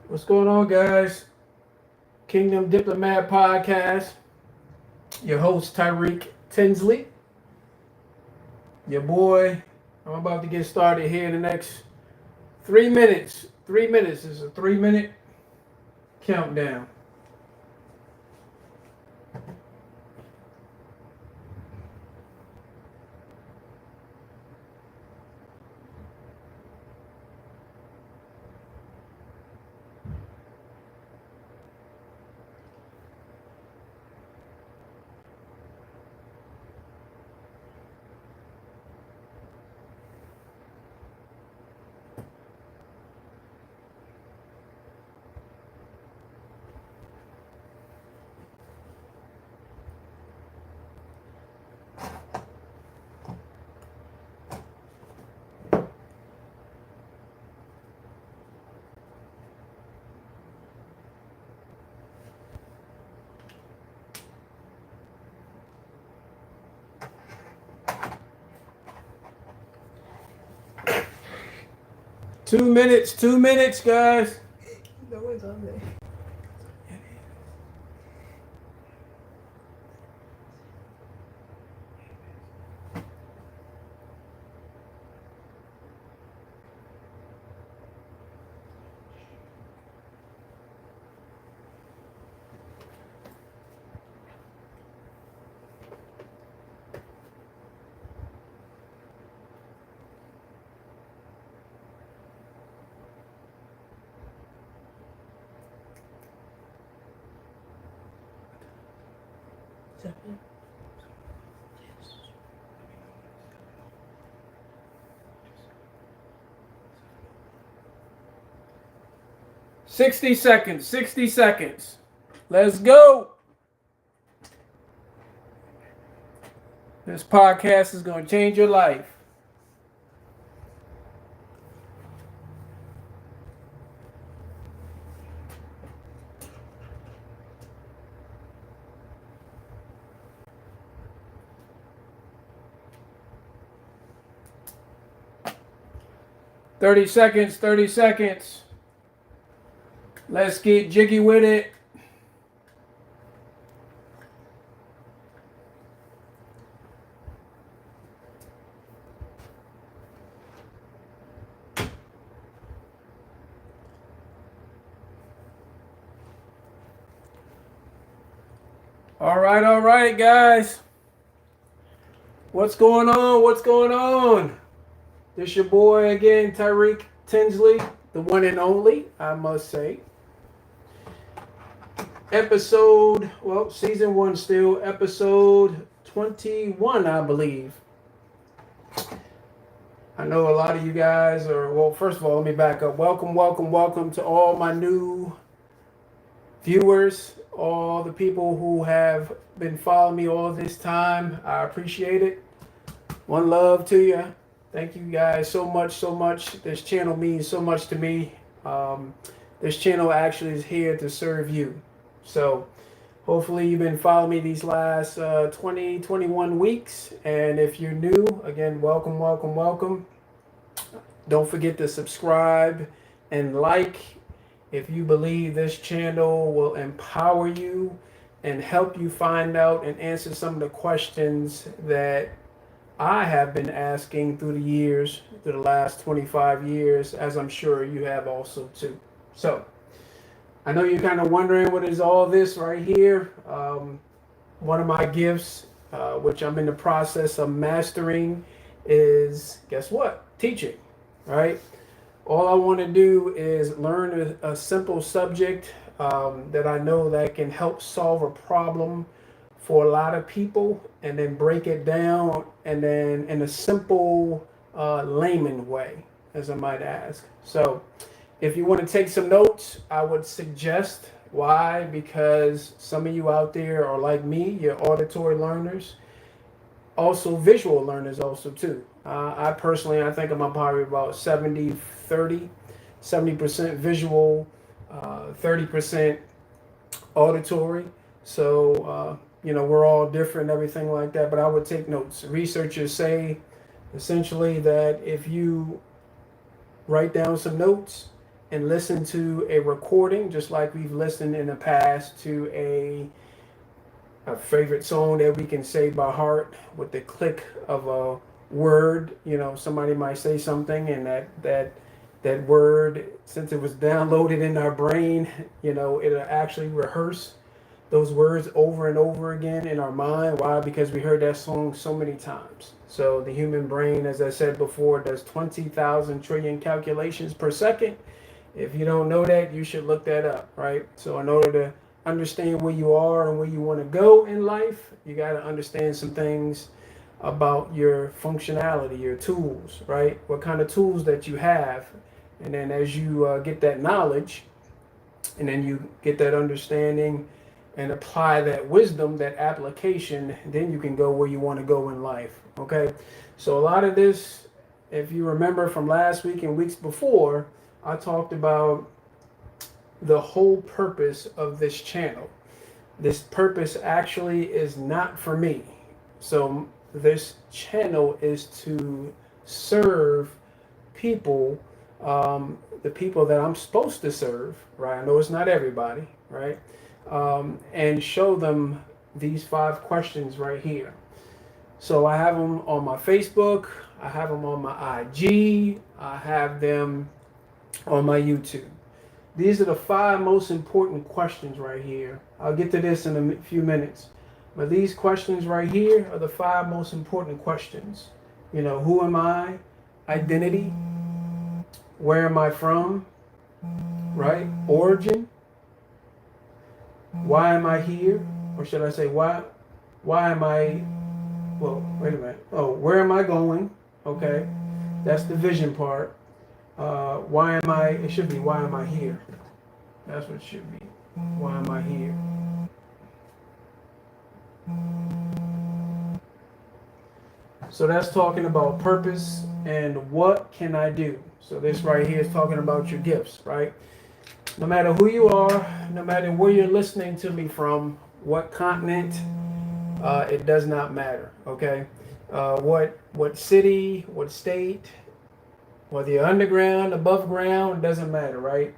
What's going on, guys? Kingdom Diplomat Podcast. Your host, Tyreek Tinsley. Your boy. I'm about to get started here in the next 3 minutes. 3 minutes is a 3 minute countdown. Two minutes, guys. No one's on there. Seven. 60 seconds. 60 seconds. Let's go. This podcast is going to change your life. Thirty seconds. Let's get jiggy with it. All right, guys. What's going on? This your boy again, Tyreek Tinsley, the one and only, I must say. Season 1 still, episode 21, I believe. I know a lot of you guys first of all, let me back up. Welcome to all my new viewers, all the people who have been following me all this time. I appreciate it. One love to you. Thank you guys so much. This channel means so much to me. This channel actually is here to serve you. So hopefully you've been following me these last 21 weeks. And if you're new, again, welcome. Don't forget to subscribe and like if you believe this channel will empower you and help you find out and answer some of the questions that I have been asking through the last 25 years, as I'm sure you have also too. So I know you're kind of wondering what is all this right here. One of my gifts, which I'm in the process of mastering, is, guess what? Teaching, right? All I want to do is learn a simple subject that I know that can help solve a problem for a lot of people, and then break it down and then in a simple layman way, as I might ask. So if you want to take some notes, I would suggest. Why? Because some of you out there are like me, you're auditory learners, also visual learners also too. I personally, I think I'm probably about 70-30, 70% visual, 30% auditory. So, we're all different, everything like that, but I would take notes. Researchers say essentially that if you write down some notes and listen to a recording, just like we've listened in the past to a favorite song that we can say by heart with the click of a word. You know, somebody might say something, and that word, since it was downloaded in our brain, you know, it'll actually rehearse those words over and over again in our mind. Why? Because we heard that song so many times. So the human brain, as I said before, does 20,000 trillion calculations per second. If you don't know that, you should look that up, right? So in order to understand where you are and where you want to go in life, you got to understand some things about your functionality, your tools, right? What kind of tools that you have. And then as you get that knowledge, and then you get that understanding and apply that wisdom, that application, then you can go where you want to go in life. Okay. So a lot of this, if you remember from last week and weeks before, I talked about the whole purpose of this channel. This purpose actually is not for me. So this channel is to serve people, the people that I'm supposed to serve, right? I know it's not everybody, right? And show them these 5 questions right here. So I have them on my Facebook, I have them on my IG, I have them on my YouTube. These are the 5 most important questions right here. I'll get to this in a few minutes. But these questions right here are the 5 most important questions. You know, who am I? Identity. Where am I from? Right? Origin. Why am I here? Or should I say, why am I, well, wait a minute. Oh, where am I going? Okay. That's the vision part. Why am I, it should be, why am I here? That's what it should be. Why am I here? So that's talking about purpose and what can I do. So this right here is talking about your gifts, right? No matter who you are, no matter where you're listening to me from, what continent, it does not matter, okay? What city, what state, whether you're underground, above ground, it doesn't matter, right?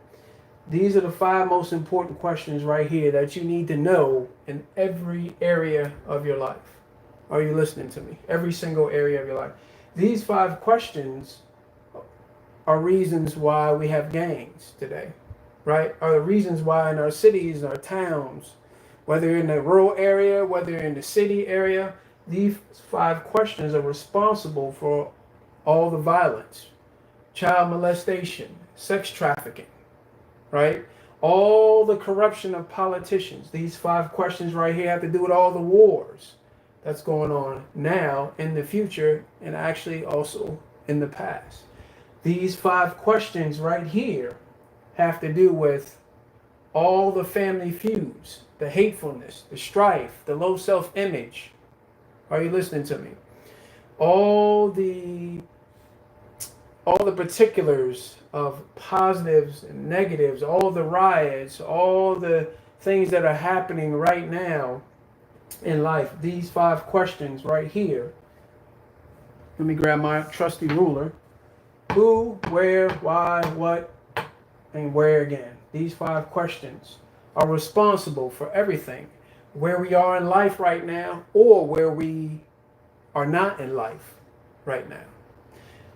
These are the 5 most important questions right here that you need to know in every area of your life. Are you listening to me? Every single area of your life. These 5 questions are reasons why we have gangs today, right? Are the reasons why in our cities, our towns, whether you're in the rural area, whether you're in the city area, these 5 questions are responsible for all the violence, child molestation, sex trafficking, right? All the corruption of politicians. These 5 questions right here have to do with all the wars that's going on now, in the future, and actually also in the past. These 5 questions right here have to do with all the family feuds, the hatefulness, the strife, the low self-image. Are you listening to me? All the particulars of positives and negatives, all the riots, all the things that are happening right now in life. These 5 questions right here. Let me grab my trusty ruler. Who, where, why, what, and where again. These 5 questions are responsible for everything. Where we are in life right now, or where we are not in life right now.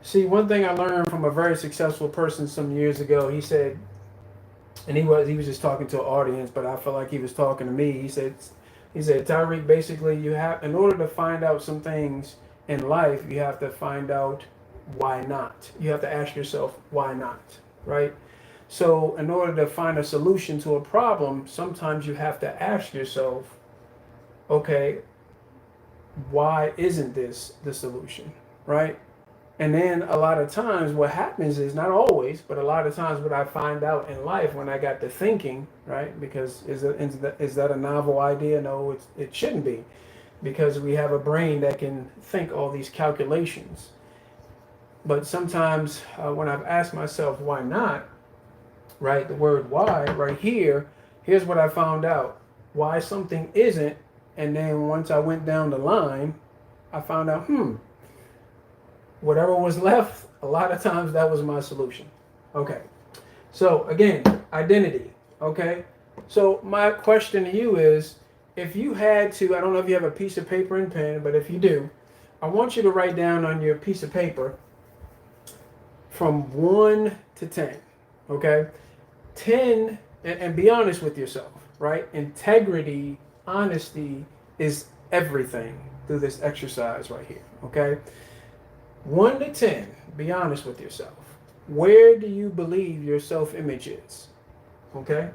See, one thing I learned from a very successful person some years ago, he said, and he was just talking to an audience, but I felt like he was talking to me. He said, Tyreek, basically you have, in order to find out some things in life, you have to find out why not. You have to ask yourself, why not, right? So in order to find a solution to a problem, sometimes you have to ask yourself, okay, why isn't this the solution, right? And then a lot of times what happens is, not always, but a lot of times what I find out in life when I got to thinking, right? Because is that a novel idea? No, it shouldn't be, because we have a brain that can think all these calculations. But sometimes when I've asked myself, why not, right? The word why right here, here's what I found out. Why something isn't, and then once I went down the line, I found out, whatever was left, a lot of times that was my solution. Okay. So again, identity. Okay. So my question to you is, if you had to, I don't know if you have a piece of paper and pen, but if you do, I want you to write down on your piece of paper from 1 to 10. Okay. 10, and be honest with yourself, right? Integrity, honesty is everything through this exercise right here. Okay. 1 to 10, be honest with yourself. Where do you believe your self image is? Okay.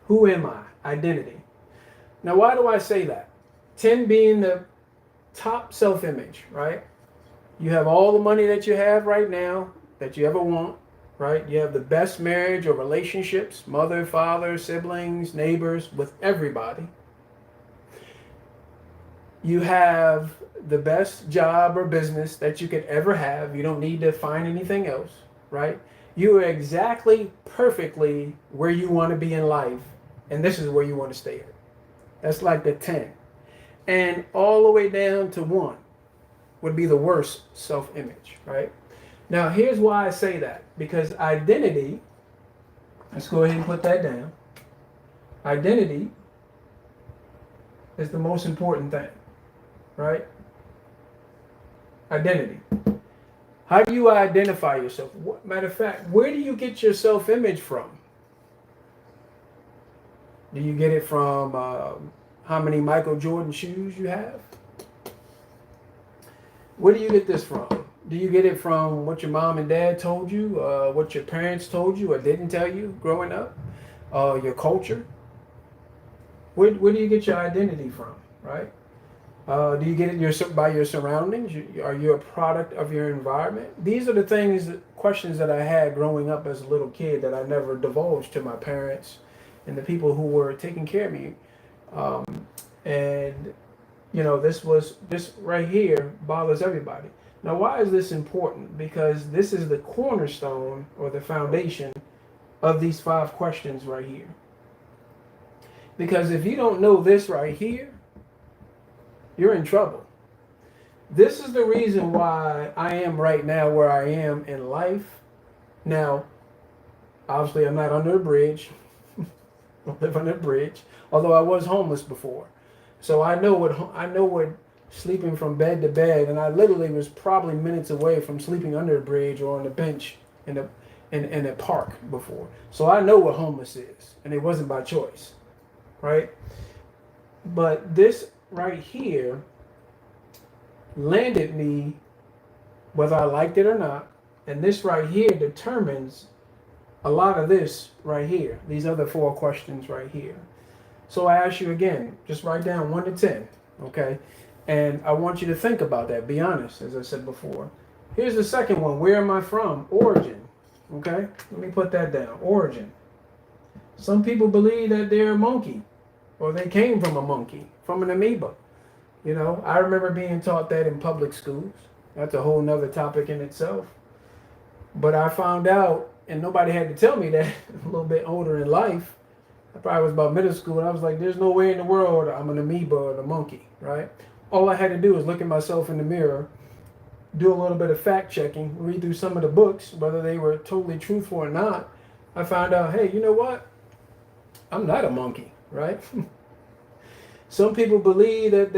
Who am I? Identity. Now, why do I say that? 10 being the top self image, right? You have all the money that you have right now that you ever want, right? You have the best marriage or relationships, mother, father, siblings, neighbors, with everybody. You have the best job or business that you could ever have. You don't need to find anything else, right? You are exactly perfectly where you want to be in life, and this is where you want to stay at. That's like the 10. And all the way down to 1 would be the worst self-image, right? Now, here's why I say that. Because identity, let's go ahead and put that down. Identity is the most important thing, right? Identity. How do you identify yourself? Matter of fact, where do you get your self-image from? Do you get it from how many Michael Jordan shoes you have? Where do you get this from? Do you get it from what your mom and dad told you, what your parents told you or didn't tell you growing up, your culture? Where do you get your identity from, right? Do you get it by your surroundings? Are you a product of your environment? These are the questions that I had growing up as a little kid that I never divulged to my parents and the people who were taking care of me. And you know, this right here bothers everybody. Now, why is this important? Because this is the cornerstone or the foundation of these 5 questions right here. Because if you don't know this right here, you're in trouble. This is the reason why I am right now where I am in life. Now, obviously, I'm not under a bridge. I don't live under a bridge, although I was homeless before. So I know what sleeping from bed to bed, and I literally was probably minutes away from sleeping under a bridge or on a bench in a park before. So I know what homeless is, and it wasn't by choice, right? But this right here landed me whether I liked it or not, and this right here determines a lot of this right here, these other 4 questions right here. So I ask you again, just write down 1 to 10, okay? And I want you to think about that. Be honest, as I said before. Here's the second one. Where am I from? Origin, okay? Let me put that down. Origin. Some people believe that they're a monkey, or they came from a monkey, from an amoeba. You know, I remember being taught that in public schools. That's a whole nother topic in itself. But I found out, and nobody had to tell me that a little bit older in life. I probably was about middle school, and I was like, there's no way in the world I'm an amoeba or a monkey, right? All I had to do was look at myself in the mirror, do a little bit of fact checking, read through some of the books, whether they were totally truthful or not. I found out, hey, you know what? I'm not a monkey, right? Some people believe that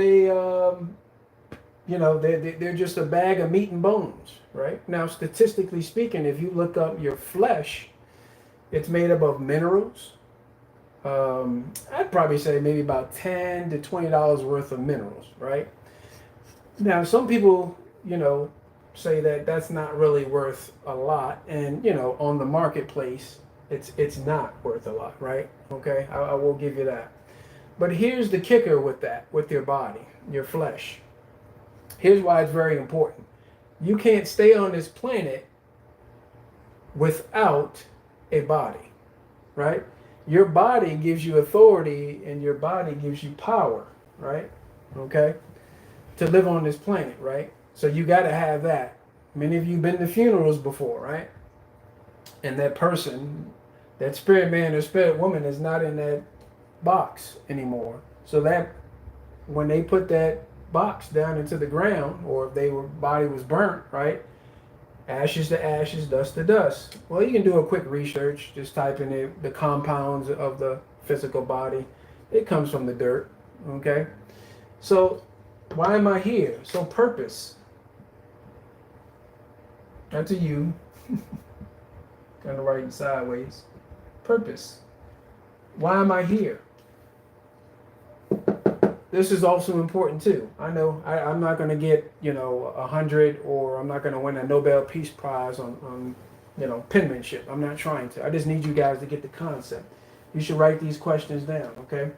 they're just a bag of meat and bones, right? Now, statistically speaking, if you look up your flesh, it's made up of minerals. I'd probably say maybe about $10 to $20 worth of minerals, right? Now, some people, say that that's not really worth a lot, and on the marketplace, it's not worth a lot, right? Okay, I will give you that. But here's the kicker with that, with your body, your flesh. Here's why it's very important. You can't stay on this planet without a body, right? Your body gives you authority and your body gives you power, right? Okay? To live on this planet, right? So you got to have that. Many of you have been to funerals before, right? And that person, that spirit man or spirit woman is not in that box anymore. So that when they put that box down into the ground, or if their body was burnt, right? Ashes to ashes, dust to dust. Well, you can do a quick research, just type in the compounds of the physical body. It comes from the dirt, okay? So why am I here? So purpose. That's a U. Kind of writing sideways. Purpose. Why am I here? This is also important too. I know I'm not going to get, 100, or I'm not going to win a Nobel Peace Prize on penmanship. I'm not trying to. I just need you guys to get the concept. You should write these questions down, okay?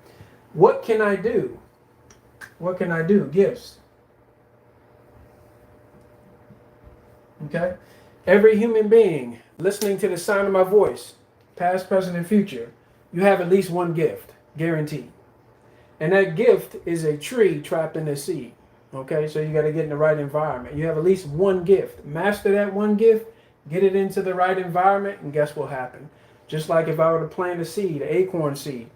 What can I do? What can I do? Gifts. Okay? Every human being listening to the sound of my voice, past, present, and future, you have at least one gift, guaranteed. And that gift is a tree trapped in a seed. Okay, so you got to get in the right environment. You have at least one gift. Master that one gift, get it into the right environment, and guess what happened? Just like if I were to plant a seed, an acorn seed.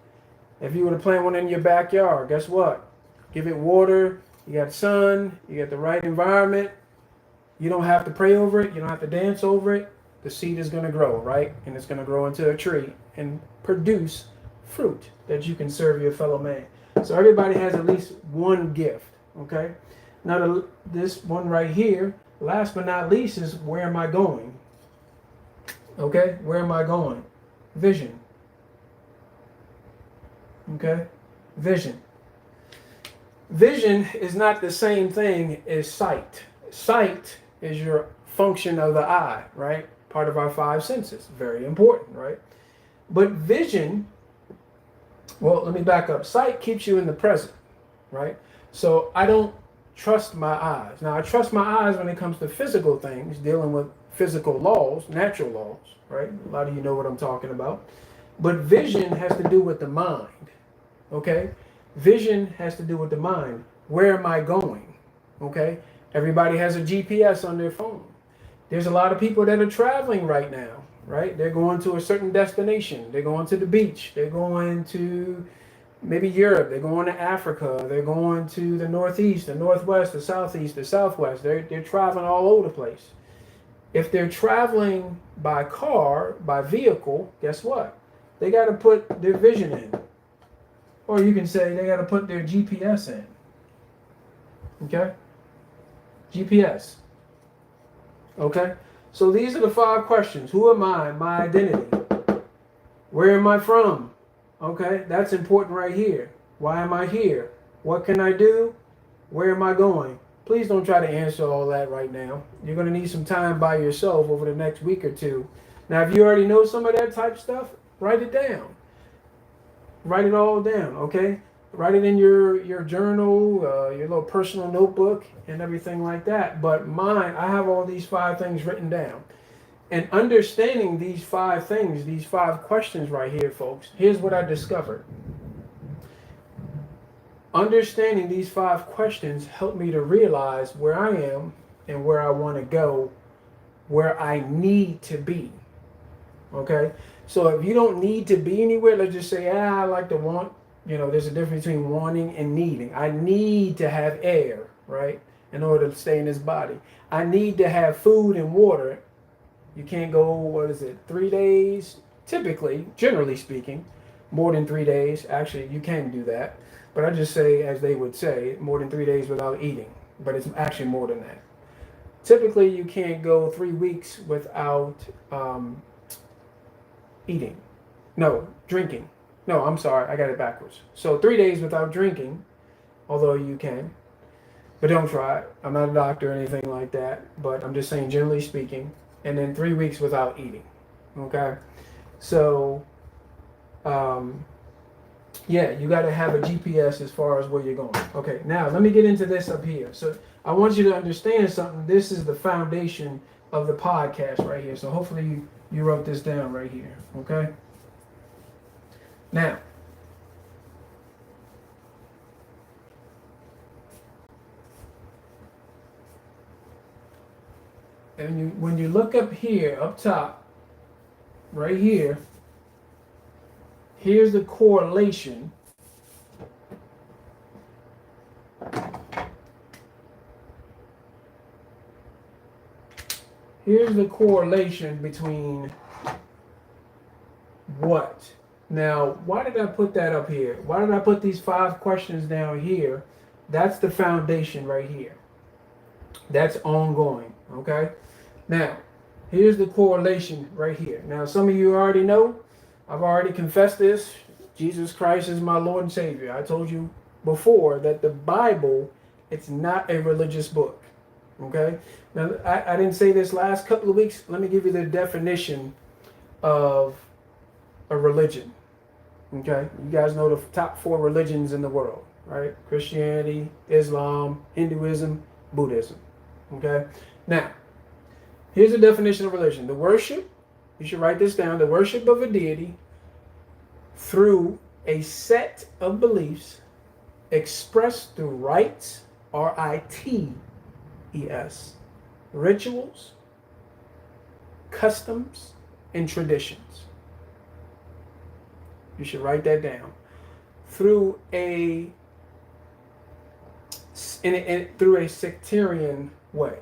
If you were to plant one in your backyard, guess what? Give it water, you got sun, you got the right environment. You don't have to pray over it, you don't have to dance over it. The seed is going to grow, right? And it's going to grow into a tree and produce fruit that you can serve your fellow man. So everybody has at least one gift, okay? Now this one right here, last but not least, is where am I going? Okay, where am I going? Vision. Okay, vision. Vision is not the same thing as sight. Sight is your function of the eye, right? Part of our five senses. Very important, right? But vision, well, let me back up. Sight keeps you in the present, right? So I don't trust my eyes. Now, I trust my eyes when it comes to physical things, dealing with physical laws, natural laws, right? A lot of you know what I'm talking about. But vision has to do with the mind, okay? Vision has to do with the mind. Where am I going, okay? Everybody has a GPS on their phone. There's a lot of people that are traveling right now, right? They're going to a certain destination. They're going to the beach. They're going to maybe Europe. They're going to Africa. They're going to the Northeast, the Northwest, the Southeast, the Southwest. They're traveling all over the place. If they're traveling by car, by vehicle, guess what? They got to put their vision in. Or you can say they got to put their GPS in. Okay? GPS. Okay? So these are the 5 questions. Who am I? My identity. Where am I from? Okay? That's important right here. Why am I here? What can I do? Where am I going? Please don't try to answer all that right now. You're going to need some time by yourself over the next week or two. Now, if you already know some of that type stuff, write it down. Write it all down, okay? Write it in your journal, your little personal notebook, and everything like that. But mine, I have all these 5 things written down. And understanding these 5 things, these 5 questions right here, folks, here's what I discovered. Understanding these 5 questions helped me to realize where I am and where I want to go, where I need to be. Okay? So if you don't need to be anywhere, let's just say, I like to want, there's a difference between wanting and needing. I need to have air, right, in order to stay in this body. I need to have food and water. You can't go, 3 days? Typically, generally speaking, more than 3 days. Actually, you can do that. But I just say, as they would say, more than 3 days without eating. But it's actually more than that. Typically, you can't go 3 weeks without eating. No, drinking. No, I'm sorry, I got it backwards. So 3 days without drinking, although you can. But don't try it. I'm not a doctor or anything like that. But I'm just saying, generally speaking. And then 3 weeks without eating. Okay? So, yeah, you got to have a GPS as far as where you're going. Okay, now let me get into this up here. So I want you to understand something. This is the foundation of the podcast right here. So hopefully you wrote this down right here. Okay? Now, and when you look up here, up top, right here, here's the correlation. here's the correlation between what. Now, why did I put that up here? Why did I put these 5 questions down here? That's the foundation right here. That's ongoing, okay? Now, here's the correlation right here. Now, some of you already know, I've already confessed this. Jesus Christ is my Lord and Savior. I told you before that the Bible, it's not a religious book, okay? Now, I didn't say this last couple of weeks. Let me give you the definition of a religion, okay? You guys know the top 4 religions in the world, right? Christianity, Islam, Hinduism, Buddhism, okay? Now, here's the definition of religion. The worship, you should write this down, the worship of a deity through a set of beliefs expressed through rites, R-I-T-E-S, rituals, customs, and traditions. You should write that down. Through a sectarian way.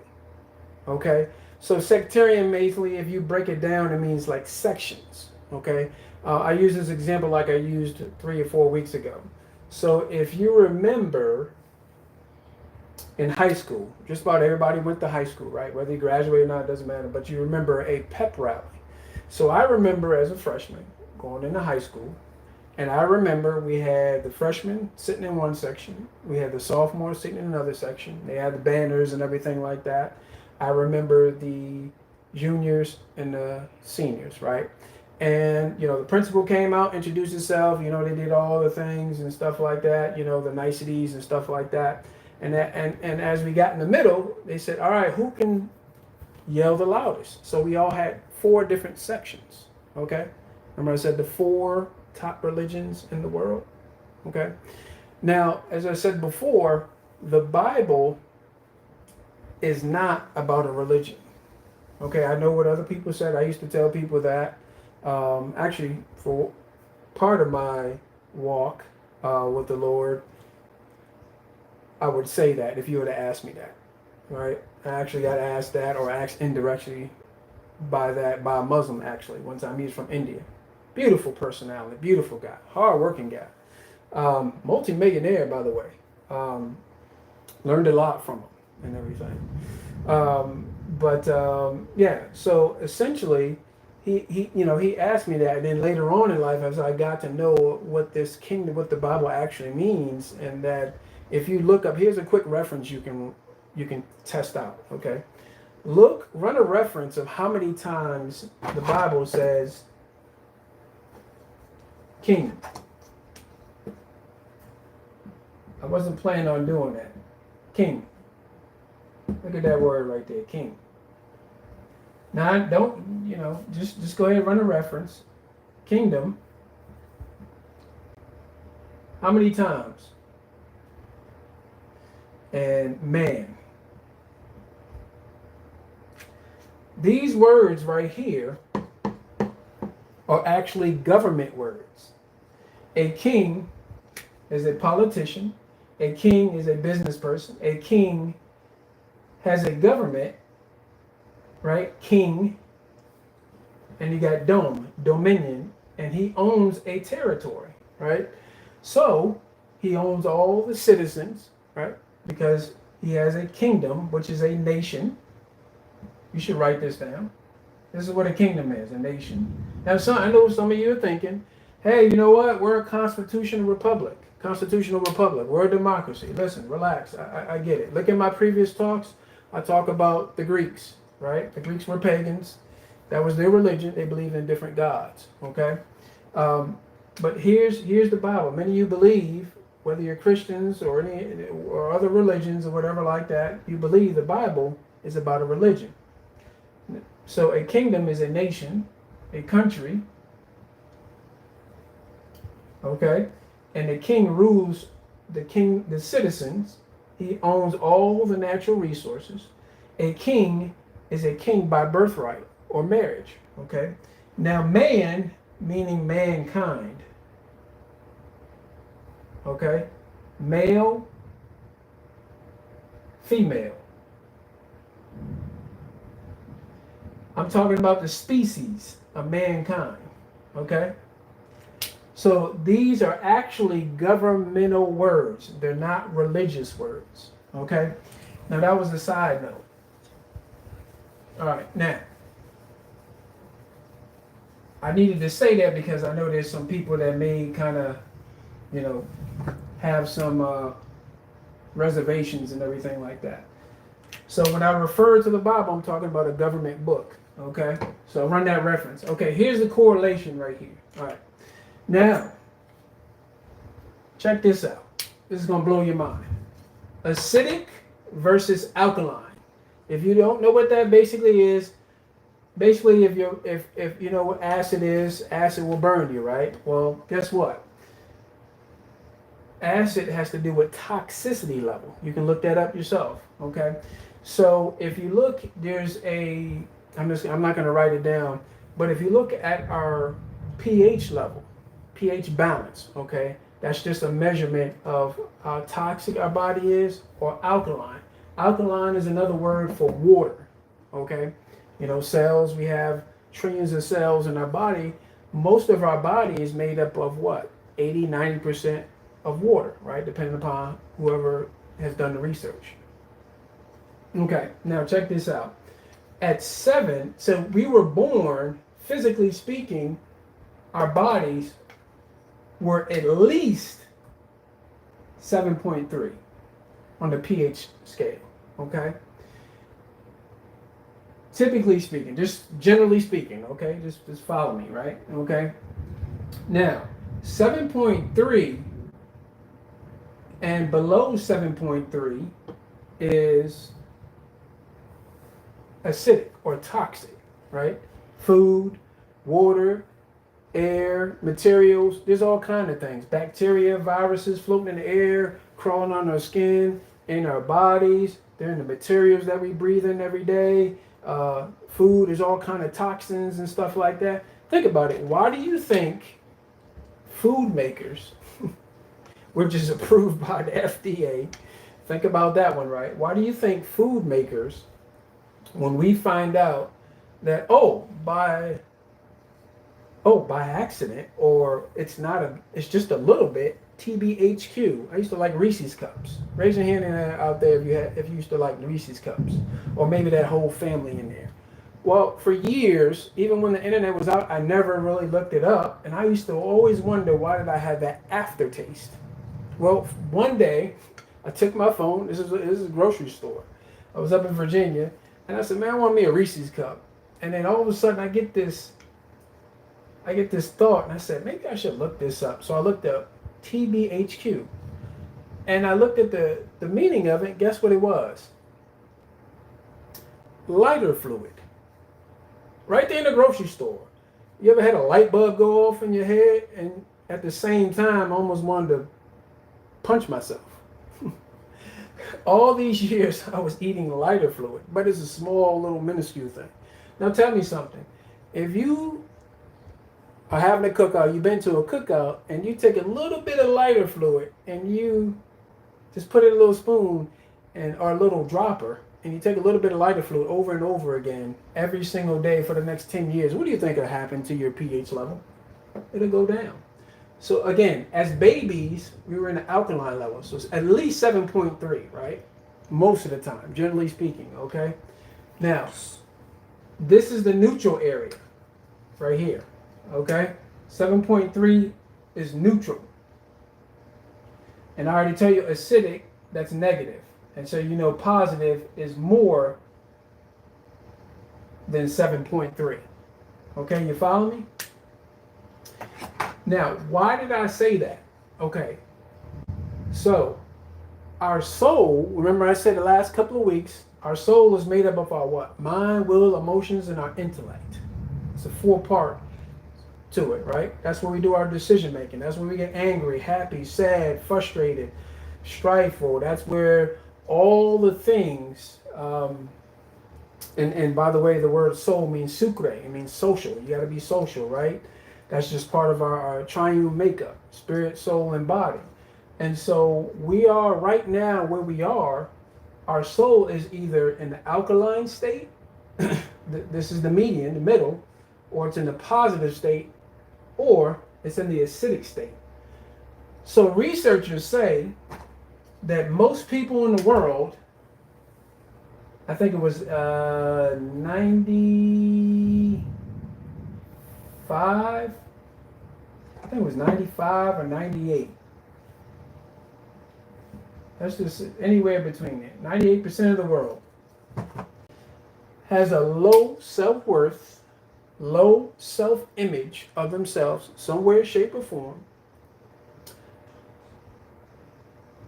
Okay? So sectarian, basically, if you break it down, it means like sections. Okay? I use this example like I used 3 or 4 weeks ago. So if you remember in high school, just about everybody went to high school, right? Whether you graduate or not, it doesn't matter. But you remember a pep rally. So I remember as a freshman going into high school, and I remember we had the freshmen sitting in one section. We had the sophomores sitting in another section. They had the banners and everything like that. I remember the juniors and the seniors, right? And, the principal came out, introduced himself. They did all the things and stuff like that, the niceties and stuff like that. And as we got in the middle, they said, all right, who can yell the loudest? So we all had 4 different sections, okay? Remember I said the 4 top religions in the world, okay? Now, as I said before, the Bible is not about a religion, okay? I know what other people said. I used to tell people that. Actually, for part of my walk with the Lord, I would say that if you were to ask me that, right? I actually got asked that, or asked indirectly by a Muslim, actually. One time, he's from India. Beautiful personality, beautiful guy, hard-working guy. Multi-millionaire, by the way. Learned a lot from him and everything. Yeah, so essentially, he asked me that, and then later on in life, as I got to know what this kingdom, what the Bible actually means, and that if you look up, here's a quick reference you can test out, okay? Run a reference of how many times the Bible says king. I wasn't planning on doing that. King. Look at that word right there, king. Now, don't, just go ahead and run a reference. Kingdom. How many times? And man. These words right here are actually government words. A king is a politician. A king is a business person. A king has a government, right? King. And you got dominion, and he owns a territory, right? So he owns all the citizens, right? Because he has a kingdom, which is a nation. You should write this down. This is what a kingdom is, a nation. Now, I know some of you are thinking, hey, you know what? We're a constitutional republic. We're a democracy. Listen, relax. I get it. Look at my previous talks. I talk about the Greeks, right? The Greeks were pagans. That was their religion. They believed in different gods, okay? But here's the Bible. Many of you believe, whether you're Christians or other religions or whatever like that, you believe the Bible is about a religion. So a kingdom is a nation, a country, okay? And the king rules the citizens. He owns all the natural resources. A king is a king by birthright or marriage, okay? Now, man, meaning mankind, okay? Male, female. I'm talking about the species of mankind. Okay? So these are actually governmental words. They're not religious words. Okay? Now that was a side note. All right, now I needed to say that because I know there's some people that may kind of, you know, have some reservations and everything like that. So when I refer to the Bible, I'm talking about a government book. Okay? So run that reference. Okay, here's the correlation right here. All right. Now, check this out. This is going to blow your mind. Acidic versus alkaline. If you don't know what that basically is, basically if you know what acid is, acid will burn you, right? Well, guess what? Acid has to do with toxicity level. You can look that up yourself, okay? So if you look, there's a, I'm not going to write it down, but if you look at our pH level, pH balance, okay? That's just a measurement of how toxic our body is, or alkaline. Alkaline is another word for water, okay? You know, cells, we have trillions of cells in our body. Most of our body is made up of what? 80, 90% of water, right? Depending upon whoever has done the research. Okay, now check this out. At 7, so we were born, physically speaking, our bodies were at least 7.3 on the pH scale, okay? Typically speaking, just generally speaking, okay? Just follow me, right? Okay? Now, 7.3 and below 7.3 is acidic or toxic, right? Food, water, air, materials, there's all kinds of things. Bacteria, viruses floating in the air, crawling on our skin, in our bodies. They're in the materials that we breathe in every day. Food, there's all kinds of toxins and stuff like that. Think about it. Why do you think food makers, which is approved by the FDA, think about that one, right? Why do you think food makers, when we find out that, by accident, or it's just a little bit, TBHQ. I used to like Reese's Cups. Raise your hand out there if you used to like Reese's Cups, or maybe that whole family in there. Well, for years, even when the internet was out, I never really looked it up, and I used to always wonder, why did I have that aftertaste? Well, one day, I took my phone. This is a grocery store. I was up in Virginia, and I said, "Man, I want me a Reese's Cup." And then all of a sudden, I get this thought, and I said, maybe I should look this up. So I looked up TBHQ, and I looked at the meaning of it. Guess what it was? Lighter fluid. Right there in the grocery store. You ever had a light bulb go off in your head, and at the same time almost wanted to punch myself? All these years I was eating lighter fluid, but it's a small little minuscule thing. Now tell me something. If you are having a cookout, you've been to a cookout, and you take a little bit of lighter fluid and you just put it in a little spoon or a little dropper, and you take a little bit of lighter fluid over and over again every single day for the next 10 years, what do you think will happen to your pH level? It'll go down. So again, as babies, we were in the alkaline level, so it's at least 7.3, right? Most of the time, generally speaking, okay? Now, this is the neutral area right here, okay? 7.3 is neutral. And I already tell you, acidic, that's negative. And so you know positive is more than 7.3. Okay, you follow me? Now, why did I say that? Okay, so our soul, remember I said the last couple of weeks, our soul is made up of our what? Mind, will, emotions, and our intellect. It's a 4-part to it, right? That's where we do our decision making. That's where we get angry, happy, sad, frustrated, strifeful. That's where all the things, and by the way, the word soul means sucre. It means social. You got to be social, right? That's just part of our triune makeup, spirit, soul, and body. And so we are right now where we are. Our soul is either in the alkaline state this is the median, the middle, or it's in the positive state, or it's in the acidic state. So researchers say that most people in the world, I think it was 95, I think it was 95 or 98. That's just anywhere between it. 98% of the world has a low self-worth, low self-image of themselves, somewhere, shape, or form.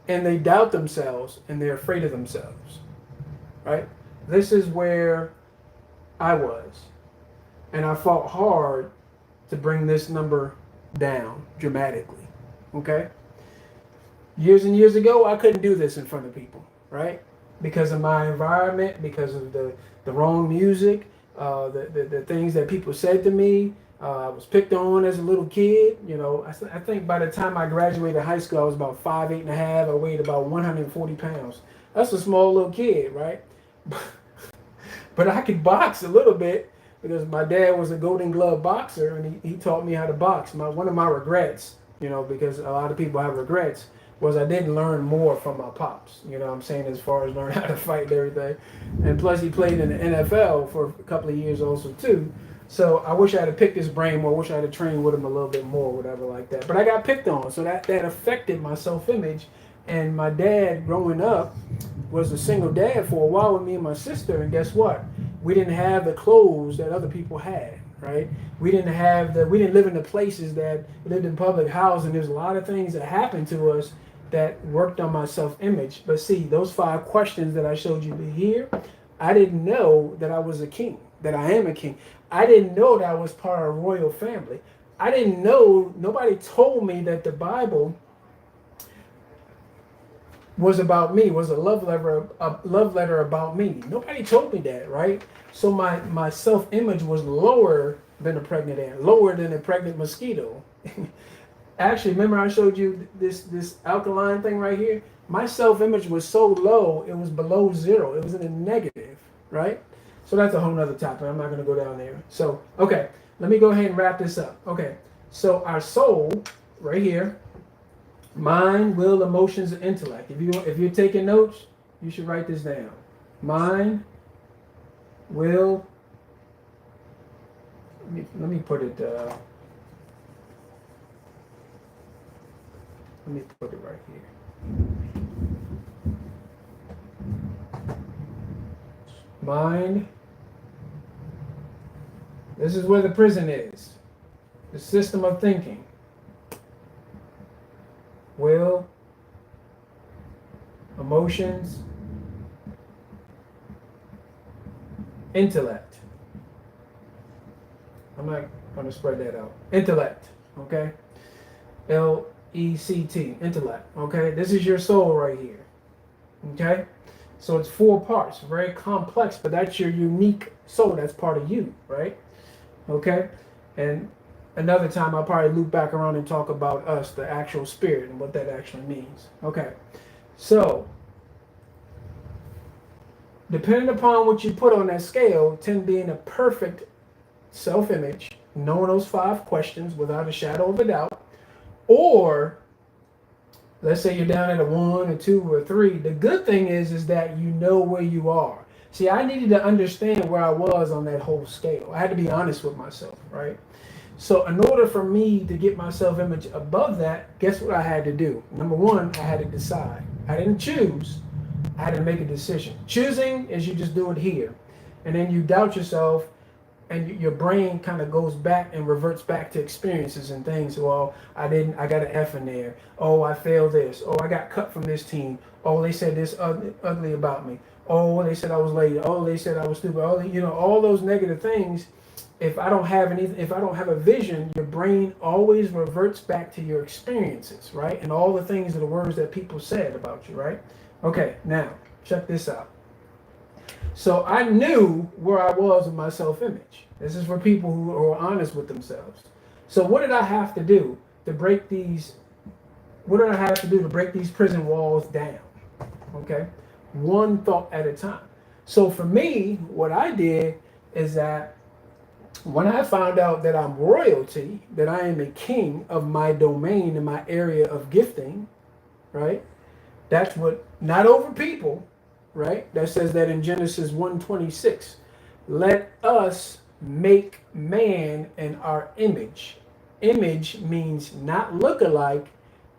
And they doubt themselves and they're afraid of themselves. Right? This is where I was. And I fought hard to bring this number down dramatically. Okay? Years and years ago, I couldn't do this in front of people, right? Because of my environment, because of the wrong music, the things that people said to me. I was picked on as a little kid. You know, I think by the time I graduated high school, I was about 5'8.5". I weighed about 140 pounds. That's a small little kid, right? But I could box a little bit because my dad was a Golden Glove boxer, and he taught me how to box. One of my regrets, you know, because a lot of people have regrets, was I didn't learn more from my pops, you know what I'm saying, as far as learn how to fight and everything. And plus he played in the NFL for a couple of years also too. So I wish I had picked his brain more. I wish I had trained with him a little bit more, whatever like that. But I got picked on, so that affected my self-image. And my dad, growing up, was a single dad for a while with me and my sister. And guess what? We didn't have the clothes that other people had, right? We didn't live in the places that lived in public housing. There's a lot of things that happened to us that worked on my self-image. But see, those 5 questions that I showed you here, I didn't know that I was a king, that I am a king. I didn't know that I was part of a royal family. I didn't know, nobody told me that the Bible was about me, was a love letter about me. Nobody told me that, right? So my self-image was lower than a pregnant ant, lower than a pregnant mosquito. Actually, remember I showed you this alkaline thing right here? My self-image was so low, it was below 0. It was in a negative, right? So that's a whole nother topic. I'm not going to go down there. So, okay, let me go ahead and wrap this up. Okay, so our soul, right here, mind, will, emotions, and intellect. If you're taking notes, you should write this down. Mind, will, let me put it, let me put it right here. Mind. This is where the prison is. The system of thinking. Will. Emotions. Intellect. I'm not going to spread that out. Intellect. Okay? L-E-C-T. Intellect. Okay? This is your soul right here. Okay? So it's 4 parts. Very complex, but that's your unique soul. That's part of you, right? Okay? And another time I'll probably loop back around and talk about us, the actual spirit, and what that actually means. Okay. So, depending upon what you put on that scale, 10 being a perfect self-image, knowing those 5 questions without a shadow of a doubt, or let's say you're down at a 1, a 2, or a 3. The good thing is that you know where you are. See, I needed to understand where I was on that whole scale. I had to be honest with myself, right? So in order for me to get my self-image above that, guess what I had to do? Number 1, I had to decide. I didn't choose. I had to make a decision. Choosing is you just do it here. And then you doubt yourself, and your brain kind of goes back and reverts back to experiences and things. Well, I got an F in there. Oh, I failed this. Oh, I got cut from this team. Oh, they said this ugly about me. Oh, they said I was late. Oh, they said I was stupid. Oh, all those negative things. If I don't have a vision, your brain always reverts back to your experiences, right? And all the things are the words that people said about you, right? Okay, now check this out. So I knew where I was with my self-image. This is for people who are honest with themselves. So what did I have to do to break these? What did I have to do to break these prison walls down? Okay, one thought at a time. So for me, what I did is that when I found out that I'm royalty, that I am a king of my domain and my area of gifting, right? That's what, not over people, right? That says that in Genesis 1:26. Let us make man in our image. Image means not look-alike.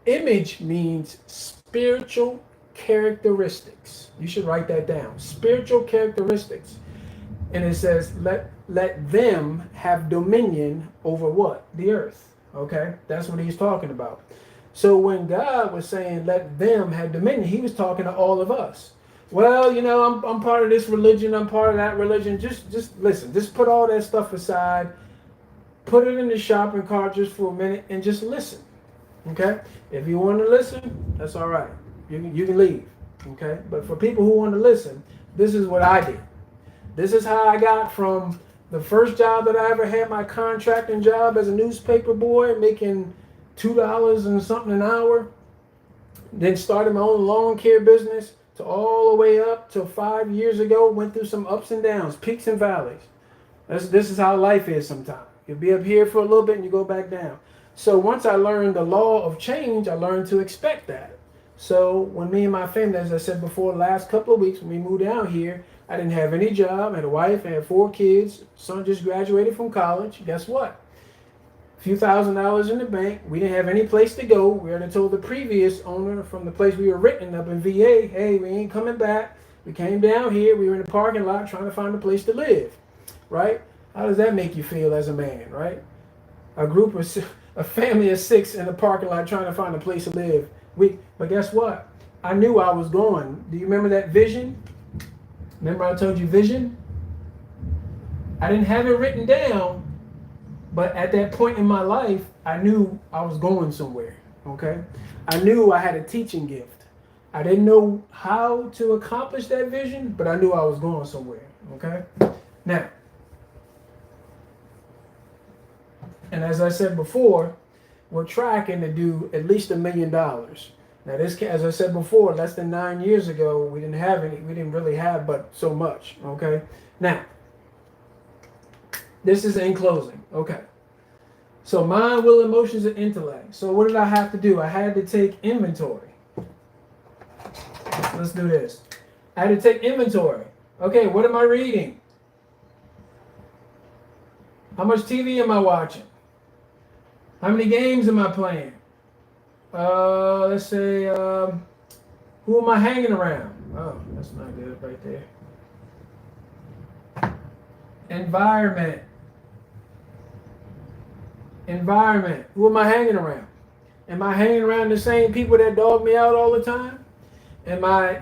Image means spiritual characteristics. You should write that down. Spiritual characteristics. And it says, let them have dominion over what? The earth. Okay? That's what he's talking about. So when God was saying, let them have dominion, he was talking to all of us. Well, you know, I'm part of this religion, I'm part of that religion. Just listen, just put all that stuff aside, put it in the shopping cart just for a minute and just listen. Okay? If you want to listen, that's all right. You can leave. Okay? But for people who want to listen, this is what I did. This is how I got from the first job that I ever had, my contracting job as a newspaper boy, making $2 and something an hour. Then started my own lawn care business to all the way up to 5 years ago. Went through some ups and downs, peaks and valleys. This is how life is sometimes. You'll be up here for a little bit and you go back down. So once I learned the law of change, I learned to expect that. So when me and my family, as I said before, last couple of weeks when we moved down here, I didn't have any job. I had a wife, I had 4 kids. Son just graduated from college. Guess what? A few $1,000s in the bank. We didn't have any place to go. We already told the previous owner from the place we were renting up in VA, hey, we ain't coming back. We came down here. We were in the parking lot trying to find a place to live, right? How does that make you feel as a man, right? A family of 6 in the parking lot trying to find a place to live. But guess what? I knew I was going. Do you remember that vision? Remember I told you vision? I didn't have it written down, but at that point in my life, I knew I was going somewhere, okay? I knew I had a teaching gift. I didn't know how to accomplish that vision, but I knew I was going somewhere, okay? Now, and as I said before, we're tracking to do at least $1 million. Now this, as I said before, less than 9 years ago, we didn't really have but so much, okay? Now, this is in closing, okay? So mind, will, emotions, and intellect. So what did I have to do? I had to take inventory. Let's do this. I had to take inventory. Okay, what am I reading? How much TV am I watching? How many games am I playing? Let's say, who am I hanging around? Oh, that's not good right there. Environment. Who am I hanging around? Am I hanging around the same people that dog me out all the time? Am I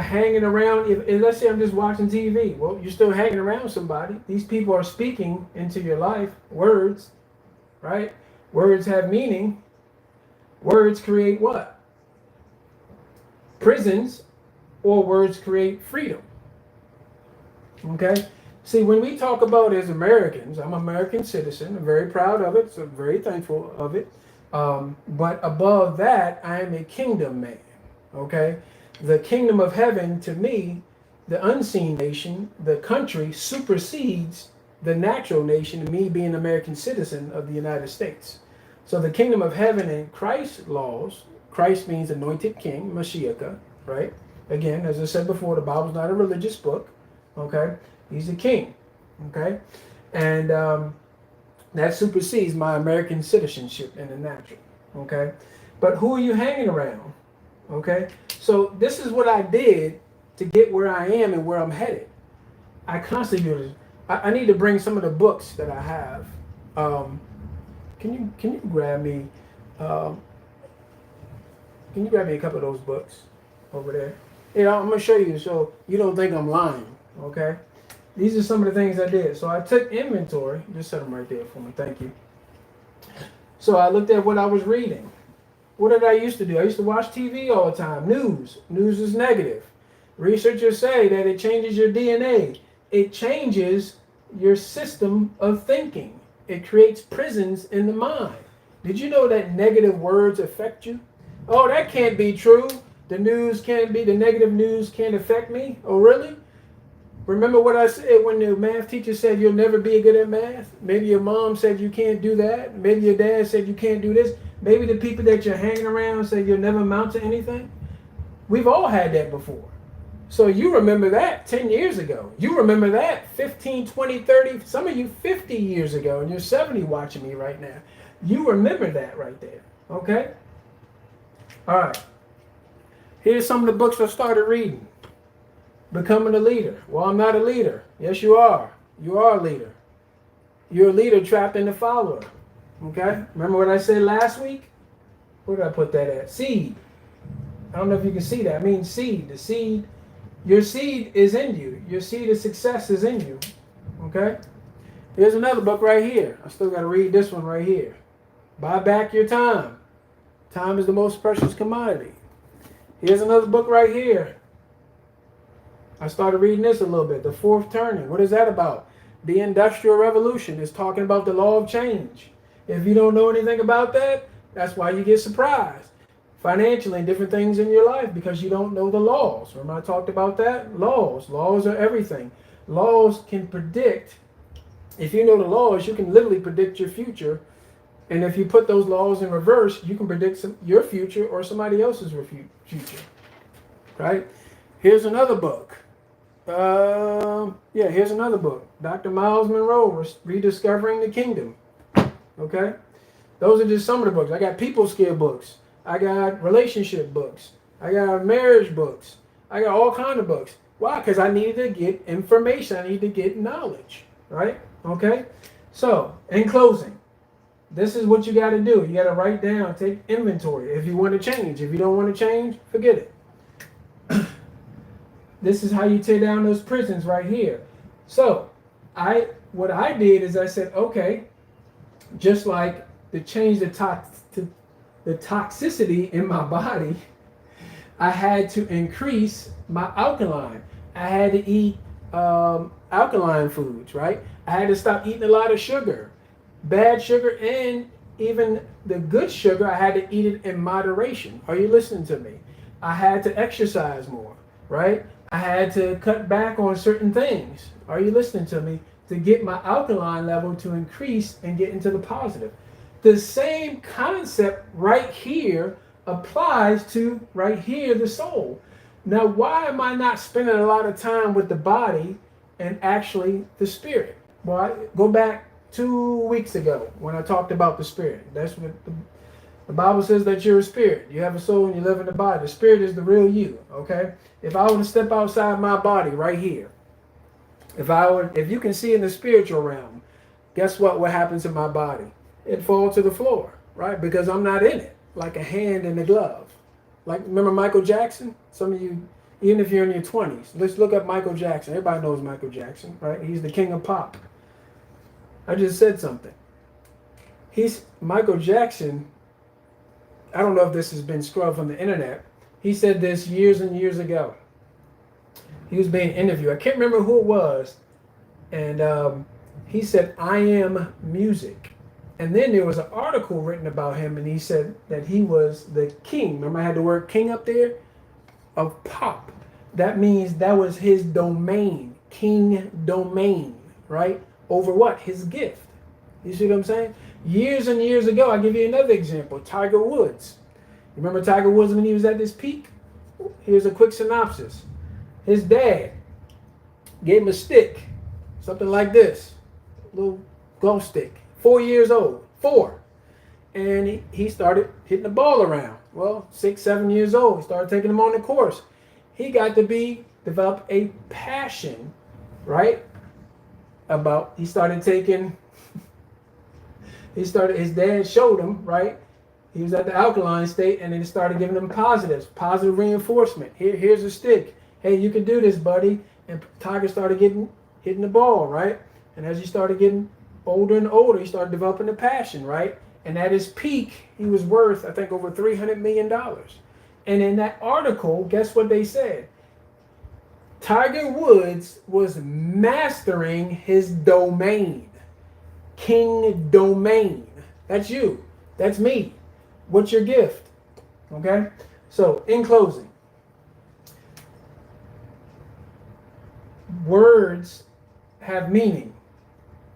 hanging around? If let's say I'm just watching TV, well, you're still hanging around somebody. These people are speaking into your life. Words, right? Words have meaning. Words create what? Prisons, or words create freedom. Okay? See, when we talk about as Americans, I'm an American citizen. I'm very proud of it. So I'm very thankful of it. But above that, I am a kingdom man. Okay? The kingdom of heaven, to me, the unseen nation, the country, supersedes the natural nation, me being an American citizen of the United States. So the kingdom of heaven and Christ's laws, Christ means anointed king, Mashiach, right? Again, as I said before, the Bible's not a religious book, okay? He's a king, okay? And that supersedes my American citizenship in the natural, okay? But who are you hanging around, okay? So this is what I did to get where I am and where I'm headed. I constantly do this. I need to bring some of the books that I have. Can you grab me? Can you grab me a couple of those books over there? Yeah, I'm gonna show you so you don't think I'm lying. Okay, these are some of the things I did. So I took inventory. Just set them right there for me. Thank you. So I looked at what I was reading. What did I used to do? I used to watch TV all the time. News. News is negative. Researchers say that it changes your DNA. It changes your system of thinking. It creates prisons in the mind. Did you know that negative words affect you? Oh, that can't be true. The negative news can't affect me. Oh, really? Remember what I said when the math teacher said you'll never be good at math? Maybe your mom said you can't do that. Maybe your dad said you can't do this. Maybe the people that you're hanging around said you'll never amount to anything. We've all had that before. So you remember that 10 years ago. You remember that 15, 20, 30, some of you 50 years ago, and you're 70 watching me right now. You remember that right there, okay? All right. Here's some of the books I started reading. Becoming a Leader. Well, I'm not a leader. Yes, you are. You are a leader. You're a leader trapped in the follower, okay? Remember what I said last week? Where did I put that at? Seed. I don't know if you can see that. I mean seed. The seed. Your seed is in you. Your seed of success is in you. Okay? Here's another book right here. I still got to read this one right here. Buy back your time. Time is the most precious commodity. Here's another book right here. I started reading this a little bit. The Fourth Turning. What is that about? The Industrial Revolution is talking about the law of change. If you don't know anything about that, that's why you get surprised. Financially and different things in your life because you don't know the laws. Remember I talked about that? Laws. Laws are everything. Laws can predict. If you know the laws, you can literally predict your future. And if you put those laws in reverse, you can predict your future or somebody else's future. Right? Here's another book. Here's another book. Dr. Miles Monroe, Rediscovering the Kingdom. Okay? Those are just some of the books. I got people skill books. I got relationship books. I got marriage books. I got all kinds of books. Why? Because I needed to get information. I need to get knowledge. Right? Okay? So, in closing, this is what you got to do. You got to write down, take inventory. If you want to change. If you don't want to change, forget it. This is how you tear down those prisons right here. So, what I did is I said, okay, just like to change the toxicity in my body, I had to increase my alkaline. I had to eat alkaline foods, right? I had to stop eating a lot of sugar, bad sugar, and even the good sugar, I had to eat it in moderation. Are you listening to me? I had to exercise more, right? I had to cut back on certain things. Are you listening to me? To get my alkaline level to increase and get into the positive. The same concept right here applies to right here, the soul. Now, why am I not spending a lot of time with the body and actually the spirit? Well, go back 2 weeks ago when I talked about the spirit. That's what the Bible says, that you're a spirit. You have a soul and you live in the body. The spirit is the real you, okay? If I were to step outside my body right here, if you can see in the spiritual realm, guess what happens in my body? It falls to the floor, right? Because I'm not in it, like a hand in a glove. Like, remember Michael Jackson? Some of you, even if you're in your 20s, let's look up Michael Jackson. Everybody knows Michael Jackson, right? He's the king of pop. I just said something. Michael Jackson, I don't know if this has been scrubbed from the internet. He said this years and years ago. He was being interviewed. I can't remember who it was. And he said, I am music. And then there was an article written about him, and he said that he was the king. Remember I had the word king up there? Of pop. That means that was his domain. King domain, right? Over what? His gift. You see what I'm saying? Years and years ago, I'll give you another example. Tiger Woods. You remember Tiger Woods when he was at his peak? Here's a quick synopsis. His dad gave him a stick, something like this, a little golf stick. 4 years old, 4. And he started hitting the ball around. Well, 6, 7 years old, he started taking them on the course. He got to develop a passion, right? His dad showed him, right? He was at the alkaline state, and then he started giving him positive reinforcement. Here's a stick. Hey, you can do this, buddy. And Tiger started hitting the ball, right? And as he started getting older and older, he started developing the passion, right? And at his peak, he was worth, I think, over $300 million. And in that article, guess what they said? Tiger Woods was mastering his domain. King domain. That's you. That's me. What's your gift? Okay? So, in closing, words have meaning.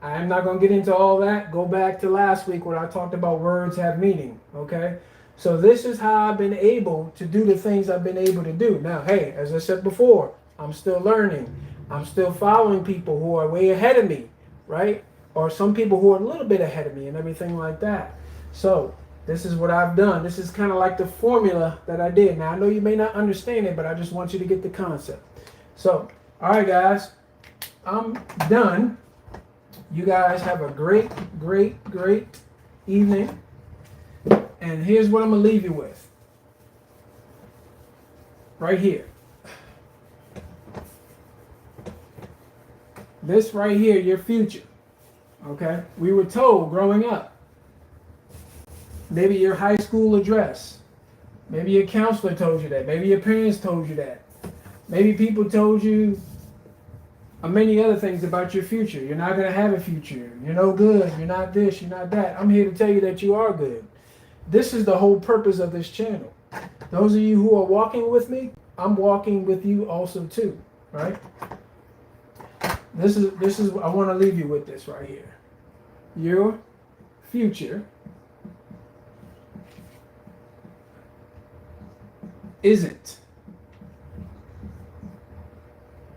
I'm not going to get into all that. Go back to last week when I talked about words have meaning, okay? So this is how I've been able to do the things I've been able to do. Now, hey, as I said before, I'm still learning. I'm still following people who are way ahead of me, right? Or some people who are a little bit ahead of me and everything like that. So this is what I've done. This is kind of like the formula that I did. Now, I know you may not understand it, but I just want you to get the concept. So, all right, guys, I'm done. You guys have a great, great, great evening. And here's what I'm going to leave you with. Right here. This right here, your future. Okay? We were told growing up. Maybe your high school address. Maybe your counselor told you that. Maybe your parents told you that. Maybe people told you many other things about your future. You're not going to have a future. You're no good. You're not this. You're not that. I'm here to tell you that you are good. This is the whole purpose of this channel. Those of you who are walking with me, I'm walking with you also too, right? This is I want to leave you with this right here. Your future isn't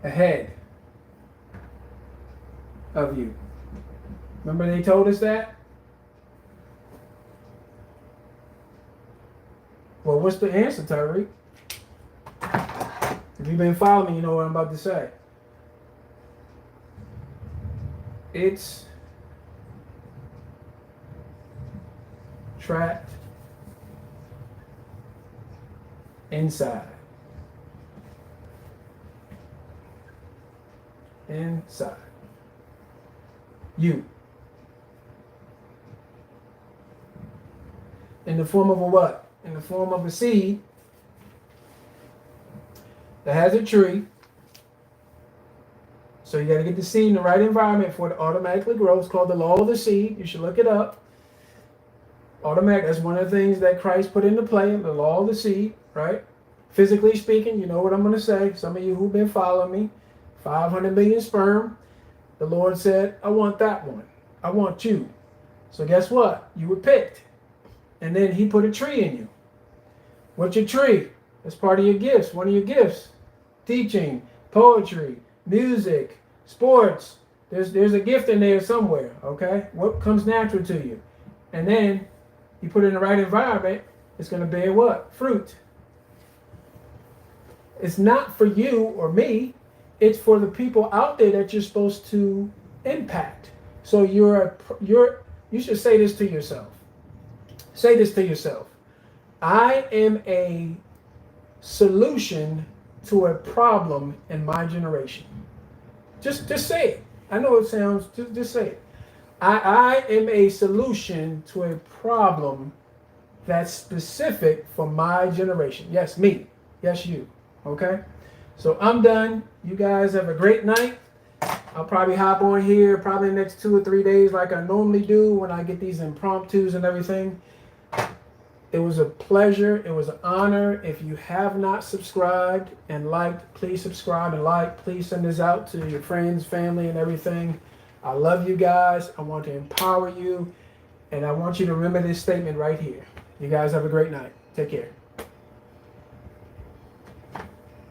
ahead of you. Remember they told us that? Well, what's the answer, Tyreek? If you've been following me, you know what I'm about to say. It's trapped inside. Inside. You. In the form of a what? In the form of a seed that has a tree. So you got to get the seed in the right environment for it to automatically grow. It's called the law of the seed. You should look it up. Automatic. That's one of the things that Christ put into play, the law of the seed, right? Physically speaking, you know what I'm going to say. Some of you who've been following me, 500 million sperm. The Lord said, I want that one. I want you. So guess what? You were picked. And then he put a tree in you. What's your tree? That's part of your gifts. One of your gifts. Teaching, poetry, music, sports. There's a gift in there somewhere, okay? What comes natural to you? And then you put it in the right environment, it's going to bear what? Fruit. It's not for you or me. It's for the people out there that you're supposed to impact. So you should say this to yourself. Say this to yourself. I am a solution to a problem in my generation. Just say it. I know it sounds, just say it. I am a solution to a problem that's specific for my generation. Yes, me. Yes, you. Okay? So I'm done. You guys have a great night. I'll probably hop on here probably the next 2 or 3 days like I normally do when I get these impromptus and everything. It was a pleasure. It was an honor. If you have not subscribed and liked, please subscribe and like. Please send this out to your friends, family, and everything. I love you guys. I want to empower you. And I want you to remember this statement right here. You guys have a great night. Take care.